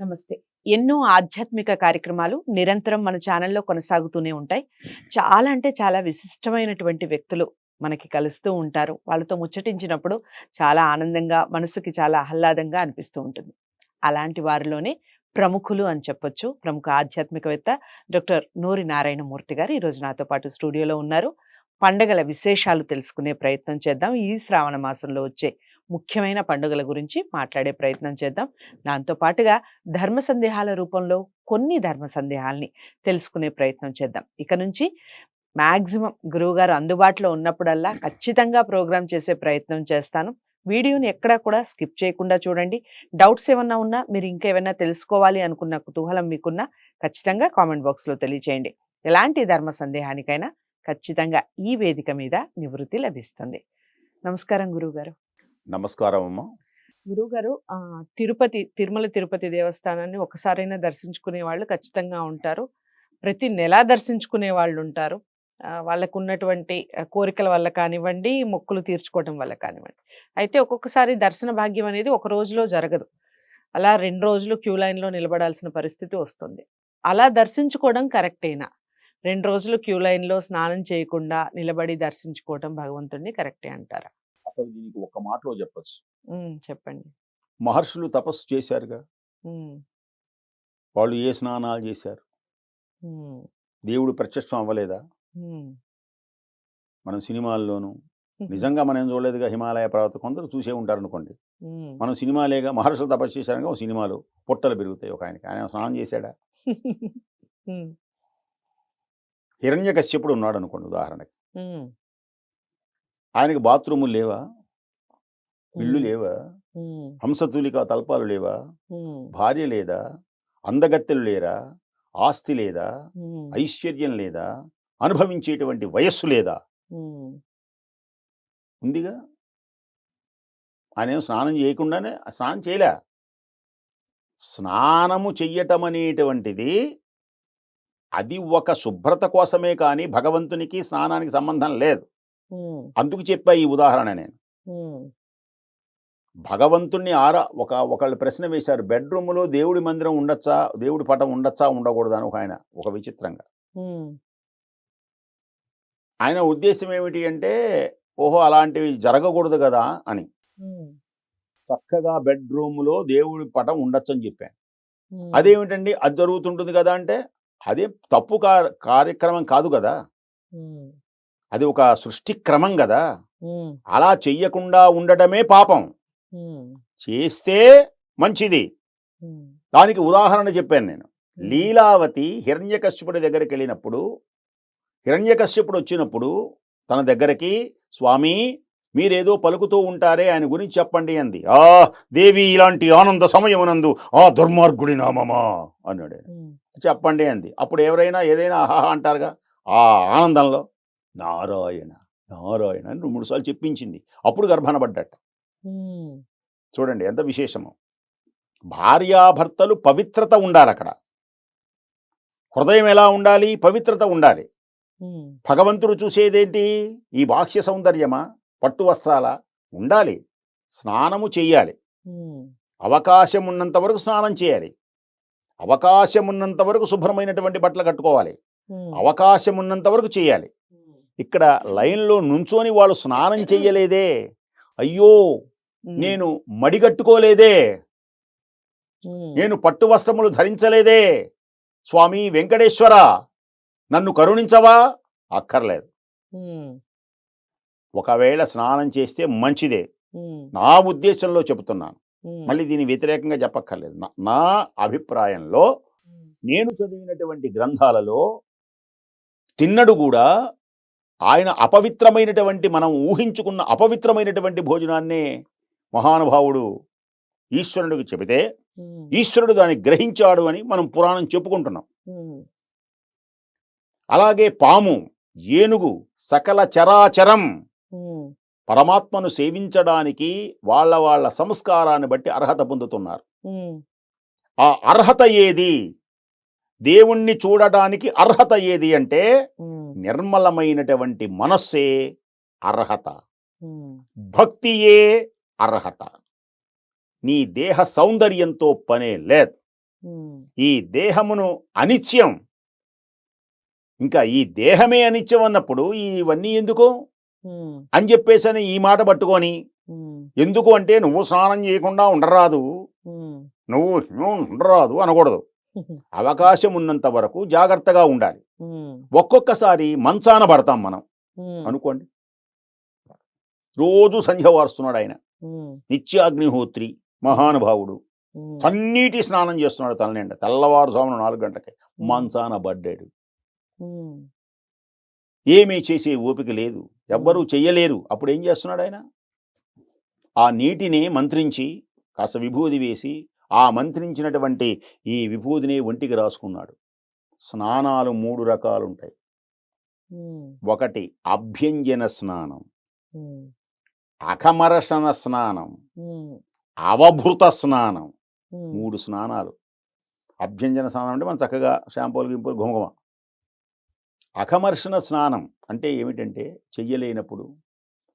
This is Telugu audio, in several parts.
నమస్తే. ఎన్నో ఆధ్యాత్మిక కార్యక్రమాలు నిరంతరం మన ఛానల్‌లో కొనసాగుతూనే ఉంటాయి. చాలా అంటే చాలా విశిష్టమైనటువంటి వ్యక్తులు మనకి కలుస్తూ ఉంటారు. వాళ్ళతో ముచ్చటించినప్పుడు చాలా ఆనందంగా, మనసుకి చాలా ఆహ్లాదంగా అనిపిస్తూ ఉంటుంది. అలాంటి వారిలోనే ప్రముఖులు అని చెప్పొచ్చు. ప్రముఖ ఆధ్యాత్మికవేత్త డాక్టర్ నూరి నారాయణమూర్తి గారు ఈరోజు నాతో పాటు స్టూడియోలో ఉన్నారు. పండగల విశేషాలు తెలుసుకునే ప్రయత్నం చేద్దాం. ఈ శ్రావణ మాసంలో వచ్చే ముఖ్యమైన పండుగల గురించి మాట్లాడే ప్రయత్నం చేద్దాం. దాంతో పాటుగా ధర్మ సందేహాల రూపంలో కొన్ని ధర్మ సందేహాల్ని తెలుసుకునే ప్రయత్నం చేద్దాం. ఇక నుంచి మాక్సిమం గురువుగారు అందుబాటులో ఉన్నప్పుడల్లా ఖచ్చితంగా ప్రోగ్రామ్ చేసే ప్రయత్నం చేస్తాను. వీడియోని ఎక్కడా కూడా స్కిప్ చేయకుండా చూడండి. డౌట్స్ ఏమన్నా ఉన్నా, మీరు ఇంకేమైనా తెలుసుకోవాలి అనుకున్న కుతూహలం మీకున్నా ఖచ్చితంగా కామెంట్ బాక్స్‌లో తెలియచేయండి. ఎలాంటి ధర్మ సందేహానికైనా ఖచ్చితంగా ఈ వేదిక మీద నివృత్తి లభిస్తుంది. నమస్కారం గురువుగారు. నమస్కారం అమ్మ. గురువుగారు, తిరుమల తిరుపతి దేవస్థానాన్ని ఒకసారైనా దర్శించుకునే వాళ్ళు ఖచ్చితంగా ఉంటారు. ప్రతి నెలా దర్శించుకునే వాళ్ళు ఉంటారు. వాళ్ళకున్నటువంటి కోరికల వల్ల కానివ్వండి, మొక్కులు తీర్చుకోవటం వల్ల కానివ్వండి. అయితే ఒక్కొక్కసారి దర్శన భాగ్యం అనేది ఒక రోజులో జరగదు. అలా 2 రోజులు క్యూ లైన్‌లో నిలబడాల్సిన పరిస్థితి వస్తుంది. అలా దర్శించుకోవడం కరెక్టేనా? 2 రోజులు క్యూ లైన్‌లో స్నానం చేయకుండా నిలబడి దర్శించుకోవటం భగవంతుడిని కరెక్టే అంటారా? అసలు దీనికి ఒక్క మాటలో చెప్పొచ్చు. చెప్పండి. మహర్షులు తపస్సు చేశారుగా. హ్మ్. వాళ్ళు ఏ స్నానాలు చేశారు? హ్మ్. దేవుడు ప్రత్యక్షం అవ్వలేదా? హ్మ్. మనం సినిమాల్లోనూ నిజంగా మనం ఏం చూడలేదుగా. హిమాలయ పర్వతం కొందరు చూసే ఉంటారనుకోండి. హ్మ్. మనం సినిమాలేగా. మహర్షులు తపస్సు చేశారుగా, ఓ సినిమాలు పొట్టలు పెరుగుతాయి ఒక ఆయనకి. ఆయన స్నానం చేశాడా? హ్మ్. హిరణ్యకశ్యపుడు ఉన్నాడు అనుకోండి ఉదాహరణకి. హ్మ్. ఆయనకి బాత్రూములు లేవా? ఇళ్ళు హ్మ్. లేవా? హ్మ్. హంసతూలిక తల్పాలు లేవా? హ్మ్. భార్య లేదా? అందగత్తెలు లేరా? ఆస్తి లేదా? హ్మ్. ఐశ్వర్యం లేదా? అనుభవించేటువంటి వయస్సు లేదా? హ్మ్. ఉందిగా. ఆయన స్నానం చేయకుండానే స్నానం చేయలే. స్నానము చెయ్యటం అనేటువంటిది అది ఒక శుభ్రత కోసమే కానీ భగవంతునికి స్నానానికి సంబంధం లేదు. హ్మ్. అందుకు చెప్పా ఈ ఉదాహరణ నేను. హ్మ్. భగవంతుణ్ణి ఒకళ్ళు ప్రశ్న వేశారు, బెడ్రూమ్లో దేవుడి మందిరం ఉండొచ్చా, దేవుడి పటం ఉండొచ్చా ఉండకూడదా అని ఒక విచిత్రంగా. హ్మ్. ఆయన ఉద్దేశం ఏమిటి అంటే, ఓహో అలాంటివి జరగకూడదు కదా అని. హ్మ్. చక్కగా బెడ్రూమ్లో దేవుడి పటం ఉండొచ్చని చెప్పాను. హ్మ్. అదేమిటండి అది జరుగుతుంటుంది కదా అంటే, అదే తప్పు కార్యక్రమం కాదు కదా. హ్మ్. అది ఒక సృష్టి క్రమం కదా. హ్మ్. అలా చెయ్యకుండా ఉండటమే పాపం. హ్మ్. చేస్తే మంచిది. హ్మ్. దానికి ఉదాహరణ చెప్పాను నేను. హ్మ్. లీలావతి హిరణ్యకశ్యపుడి దగ్గరికి వెళ్ళినప్పుడు, హిరణ్యకశ్యపుడు వచ్చినప్పుడు తన దగ్గరికి, స్వామి మీరేదో పలుకుతూ ఉంటారే ఆయన గురించి చెప్పండి అంది. ఆ దేవి ఇలాంటి ఆనంద సమయమునందు ఆ దుర్మార్గుడి నామమా అన్నాడు ఆయన. హ్మ్. చెప్పండి అంది. అప్పుడు ఎవరైనా ఏదైనా ఆహాహా అంటారుగా. ఆ ఆనందంలో నారాయణ నారాయణ అని 2-3 సార్లు చెప్పించింది. అప్పుడు గర్భనపడ్డట. హ్మ్. చూడండి ఎంత విశేషమో. భార్యాభర్తలు పవిత్రత ఉండాలి అక్కడ. హృదయం ఎలా ఉండాలి? పవిత్రత ఉండాలి. హ్మ్. భగవంతుడు చూసేదేంటి? ఈ బాహ్య సౌందర్యమా? పట్టు వస్త్రాలా? ఉండాలి. స్నానము చెయ్యాలి. హ్మ్. అవకాశం ఉన్నంత వరకు స్నానం చేయాలి. అవకాశం ఉన్నంత వరకు శుభ్రమైనటువంటి బట్టలు కట్టుకోవాలి. హ్మ్. అవకాశం ఉన్నంత వరకు చేయాలి. ఇక్కడ లైన్లో నుంచొని వాళ్ళు స్నానం చెయ్యలేదే, అయ్యో హ్మ్. నేను మడిగట్టుకోలేదే, హ్మ్. నేను పట్టు వస్త్రములు ధరించలేదే, స్వామి వెంకటేశ్వర నన్ను కరుణించవా? అక్కర్లేదు. హ్మ్. ఒకవేళ స్నానం చేస్తే మంచిదే. హ్మ్. నా ఉద్దేశంలో చెబుతున్నాను. హ్మ్. మళ్ళీ దీని వ్యతిరేకంగా చెప్పక్కర్లేదు. నా అభిప్రాయంలో హ్మ్. నేను చదివినటువంటి గ్రంథాలలో తిన్నడు కూడా ఆయన అపవిత్రమైనటువంటి, మనం ఊహించుకున్న అపవిత్రమైనటువంటి భోజనాన్నే మహానుభావుడు ఈశ్వరుడికి చెబితే హ్మ్. ఈశ్వరుడు దాన్ని గ్రహించాడు అని మనం పురాణం చెప్పుకుంటున్నాం. హ్మ్. అలాగే పాము, ఏనుగు, సకల చరాచరం హ్మ్. పరమాత్మను సేవించడానికి వాళ్ళ సంస్కారాన్ని బట్టి అర్హత పొందుతున్నారు. హ్మ్. ఆ అర్హత ఏది? దేవుణ్ణి చూడడానికి అర్హత ఏది అంటే హ్మ్. నిర్మలమైనటువంటి మనస్సే అర్హత. హ్మ్. భక్తియే అర్హత. నీ దేహ సౌందర్యంతో పనే లేదు. ఉమ్, ఈ దేహమును అనిత్యం, ఇంకా ఈ దేహమే అనిత్యం అన్నప్పుడు ఇవన్నీ ఎందుకు ఉమ్, అని చెప్పేసని ఈ మాట పట్టుకొని, ఉమ్, ఎందుకు అంటే నువ్వు స్నానం చేయకుండా ఉండరాదు, ఉమ్, నువ్వు ఉండరాదు అనకూడదు. అవకాశం ఉన్నంత వరకు జాగ్రత్తగా ఉండాలి. ఉమ్, ఒక్కొక్కసారి మంచాన పడతాం మనం ఉమ్, అనుకోండి. రోజు సంధ్య వారుస్తున్నాడు ఆయన, ఉమ్, నిత్యాగ్నిహోత్రి, మహానుభావుడు, ఉమ్, చన్నీటి స్నానం చేస్తున్నాడు తలనిండా, తెల్లవారుజామున 4 గంటలకి మంచాన పడ్డాడు. ఉమ్, ఏమీ చేసే ఓపిక లేదు, ఎవ్వరూ చెయ్యలేరు. అప్పుడు ఏం చేస్తున్నాడు ఆయన? ఆ నీటిని మంత్రించి కాస్త విభూది వేసి ఆ మంత్రించినటువంటి ఈ విభూదిని ఒంటికి రాసుకున్నాడు. స్నానాలు 3 రకాలుంటాయి. ఉమ్, ఒకటి అభ్యంజన స్నానం, ఉమ్, అకమరసన స్నానం, ఉమ్, అవభృత స్నానం. ఉమ్, 3 స్నానాలు. అభ్యంజన స్నానం అంటే మనం చక్కగా షాంపూలు గింపులు ఘుమఘుమ. అకమర్షణ స్నానం అంటే ఏమిటంటే చెయ్యలేనప్పుడు,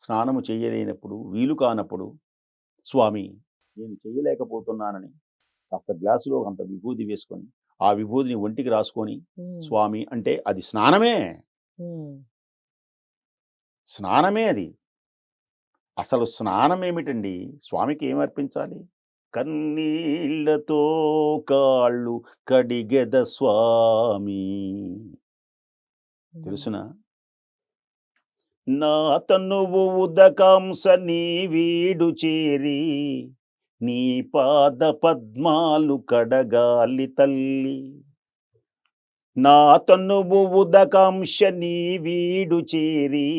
స్నానము చెయ్యలేనప్పుడు, వీలు కానప్పుడు, స్వామి నేను చెయ్యలేకపోతున్నానని కాస్త గ్లాసులో అంత విభూది వేసుకొని ఆ విభూదిని ఒంటికి రాసుకొని ఉమ్, స్వామి అంటే అది స్నానమే. ఉమ్, స్నానమే అది. అసలు స్నానం ఏమిటండి? స్వామికి ఏం అర్పించాలి? కన్నీళ్లతో కాళ్ళు కడిగెద స్వామి. తెలుసునా? నా తనువు ఉదకాంశ నీ వీడు చేరి నీ పాద పద్మాలు కడగాలి తల్లి. నా తనువు ఉదకాంశ నీ వీడు చేరి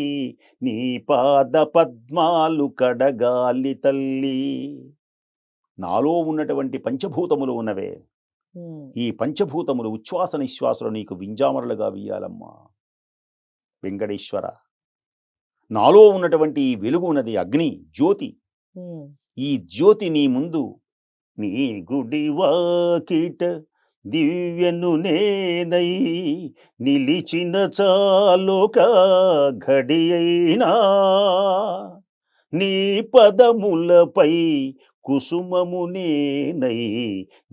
నీ పాద పద్మాలు కడగాలి తల్లి. నాలో ఉన్నటువంటి పంచభూతములు ఉన్నవే, ఉమ్, ఈ పంచభూతములు ఉచ్ఛ్వాస నిశ్వాసలు నీకు వింజామరలుగా వీయాలమ్మా వెంకటేశ్వర. నాలో ఉన్నటువంటి ఈ వెలుగు ఉన్నది అగ్ని జ్యోతి. ఉమ్, ఈ జ్యోతి నీ ముందు నీ గుడి వాకిట దివ్యను నేనై నిలిచిన చాలుక ఘడి అయినా నీ పదములపై కుసుమము నేనై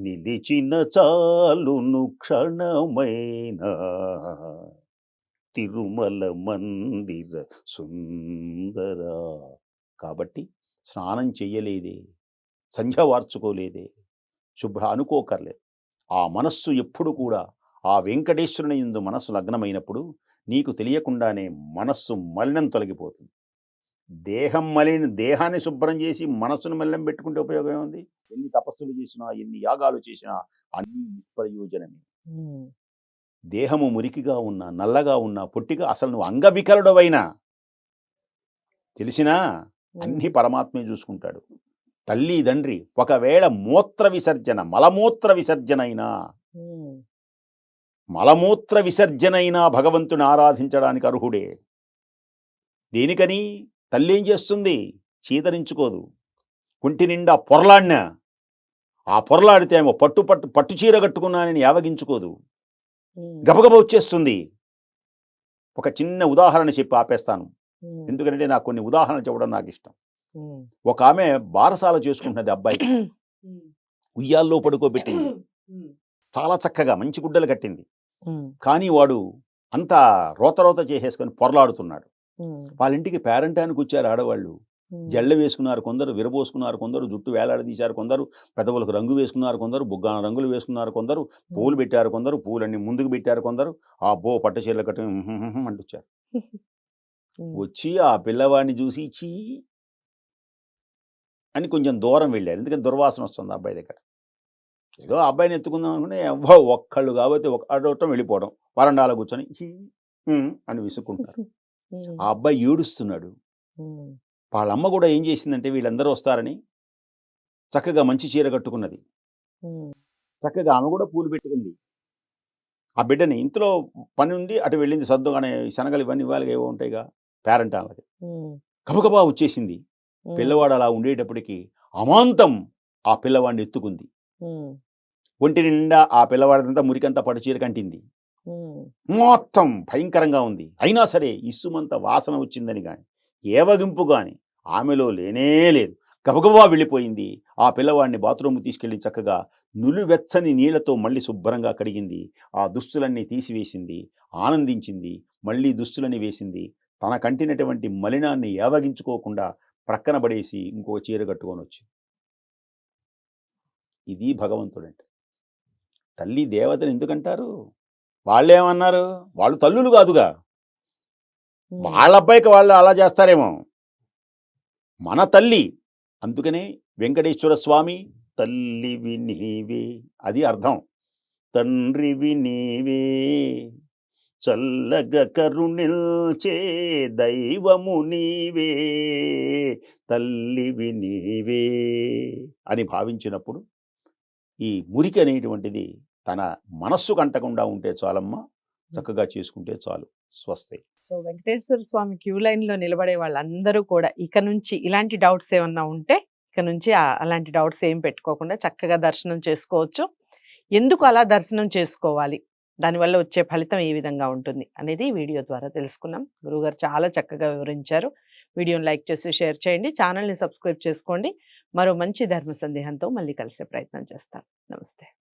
నిలిచిన చాలును క్షణమైనా తిరుమల మందిర సుందర. కాబట్టి స్నానం చెయ్యలేదే, సంధ్య వార్చుకోలేదే, శుభ్ర అనుకోకర్లేదు. ఆ మనస్సు ఎప్పుడు కూడా ఆ వెంకటేశ్వరుని యందు మనస్సు లగ్నమైనప్పుడు నీకు తెలియకుండానే మనస్సు మలినం తొలగిపోతుంది. దేహాన్ని శుభ్రం చేసి మనస్సును మలినం పెట్టుకుంటే ఉపయోగం ఏముంది? ఎన్ని తపస్సులు చేసినా, ఎన్ని యాగాలు చేసినా అన్ని నిష్ప్రయోజనమే. ఉమ్, దేహము మురికిగా ఉన్నా, నల్లగా ఉన్నా, పొట్టిగా, అసలు నువ్వు అంగవికలుడవైనా తెలిసినా అన్ని పరమాత్మే చూసుకుంటాడు. తల్లి తండ్రి ఒకవేళ మూత్ర విసర్జన, మలమూత్ర విసర్జన అయినా, ఉమ్, మలమూత్ర విసర్జన అయినా భగవంతుని ఆరాధించడానికి అర్హుడే. దేనికని? తల్లి ఏం చేస్తుంది? చీదరించుకోదు. ఒంటి నిండా పొరలాడినా ఆ పొరలాడితే ఏమో పట్టు చీర కట్టుకున్నానని యావగించుకోదు, ఉమ్, గబగబ వచ్చేస్తుంది. ఒక చిన్న ఉదాహరణ చెప్పి ఆపేస్తాను, ఉమ్, ఎందుకంటే నాకు కొన్ని ఉదాహరణలు చెప్పడం నాకు ఇష్టం. ఉమ్, ఒక ఆమె బారసాల చేసుకుంటున్నది అబ్బాయికి, ఉమ్, ఉయ్యాల్లో పడుకోబెట్టింది, ఉమ్, చాలా చక్కగా మంచి గుడ్డలు కట్టింది. ఉమ్, కానీ వాడు అంతా రోత చేసేసుకొని పొరలాడుతున్నాడు. ఉమ్, వాళ్ళ ఇంటికి పేరంటానికి వచ్చారు ఆడవాళ్ళు. ఉమ్, జళ్ళు వేసుకున్నారు కొందరు, విరబోసుకున్నారు కొందరు, జుట్టు వేలాడదీశారు కొందరు, పెదవులకు రంగు వేసుకున్నారు కొందరు, బుగ్గాన రంగులు వేసుకున్నారు కొందరు, పూలు పెట్టారు కొందరు, పూలన్నీ ముందుకు పెట్టారు కొందరు. ఆ బో పట్టు చీరలు కట్టి అంటుచ్చారు. ఉమ్, వచ్చి ఆ పిల్లవాడిని చూసి చీ అని కొంచెం దూరం వెళ్ళారు, ఎందుకంటే దుర్వాసన వస్తుంది అబ్బాయి దగ్గర. ఏదో అబ్బాయిని ఎత్తుకుందాం అనుకుంటే ఒక్కళ్ళు కాబట్టి ఒక అడవటం వెళ్ళిపోవడం, వరండాలో కూర్చొని చీ అని విసుక్కుంటారు. ఉమ్, ఆ అబ్బాయి ఏడుస్తున్నాడు. ఉమ్, వాళ్ళ అమ్మ కూడా ఏం చేసిందంటే వీళ్ళందరూ వస్తారని చక్కగా మంచి చీర కట్టుకున్నది, ఉమ్, చక్కగా ఆమె కూడా పూలు పెట్టుకుంది. ఆ బిడ్డని ఇంట్లో పని ఉండి అటు వెళ్ళింది, సర్దుగానే శనగలు ఇవన్నీ ఇవ్వాలి ఏవో ఉంటాయిగా పేరెంట్ వాళ్ళకి. ఉమ్, గబగబా వచ్చేసింది. ఉమ్, పిల్లవాడు అలా ఉండేటప్పటికి అమాంతం ఆ పిల్లవాడిని ఎత్తుకుంది. ఉమ్, ఒంటి నిండా ఆ పిల్లవాడిదంతా మురికంతా పట్టు చీర కంటింది. ఉమ్, మొత్తం భయంకరంగా ఉంది. అయినా సరే ఇసుమంత వాసన వచ్చిందని కానీ, ఏవగింపు కానీ ఆమెలో లేనే లేదు. గబగబా వెళ్ళిపోయింది. ఆ పిల్లవాడిని బాత్రూమ్కి తీసుకెళ్ళి చక్కగా నులివెచ్చని నీళ్లతో మళ్ళీ శుభ్రంగా కడిగింది. ఆ దుస్తులన్నీ తీసివేసింది. ఆనందించింది. మళ్ళీ దుస్తులని వేసింది. తన కంటినటువంటి మలినాన్ని ఏవగించుకోకుండా ప్రక్కన పడేసి ఇంకో చీర కట్టుకొనొచ్చింది. ఇది భగవంతుడంటే. తల్లి దేవతని ఎందుకంటారు? వాళ్ళేమన్నారు? వాళ్ళు తల్లులు కాదుగా. ఉమ్, వాళ్ళ అబ్బాయికి వాళ్ళు అలా చేస్తారేమో. మన తల్లి. అందుకనే వెంకటేశ్వర స్వామి తల్లివి నీవే, అది అర్థం. తండ్రివి నీవే, చల్లగా కరుణిల్చే దైవము నీవే, తల్లివి నీవే అని భావించినప్పుడు ఈ మురికి అనేటువంటిది తన మనస్సుకు అంటకుండా ఉంటే చాలమ్మా, చక్కగా చేసుకుంటే చాలు. స్వస్తి. సో వెంకటేశ్వర స్వామి క్యూ లైన్ లో నిలబడే వాళ్ళందరూ కూడా ఇక నుంచి ఇలాంటి డౌట్స్ ఏమన్నా ఉంటే ఇక నుంచి అలాంటి డౌట్స్ ఏం పెట్టుకోకుండా చక్కగా దర్శనం చేసుకోవచ్చు. ఎందుకు అలా దర్శనం చేసుకోవాలి, దానివల్ల వచ్చే ఫలితం ఏ విధంగా ఉంటుంది అనేది ఈ వీడియో ద్వారా తెలుసుకున్నాం. గురువుగారు చాలా చక్కగా వివరించారు. వీడియోని లైక్ చేసి షేర్ చేయండి, ఛానల్ని సబ్స్క్రైబ్ చేసుకోండి. మరో మంచి ధర్మ సందేహంతో మళ్ళీ కలిసే ప్రయత్నం చేస్తాను. నమస్తే.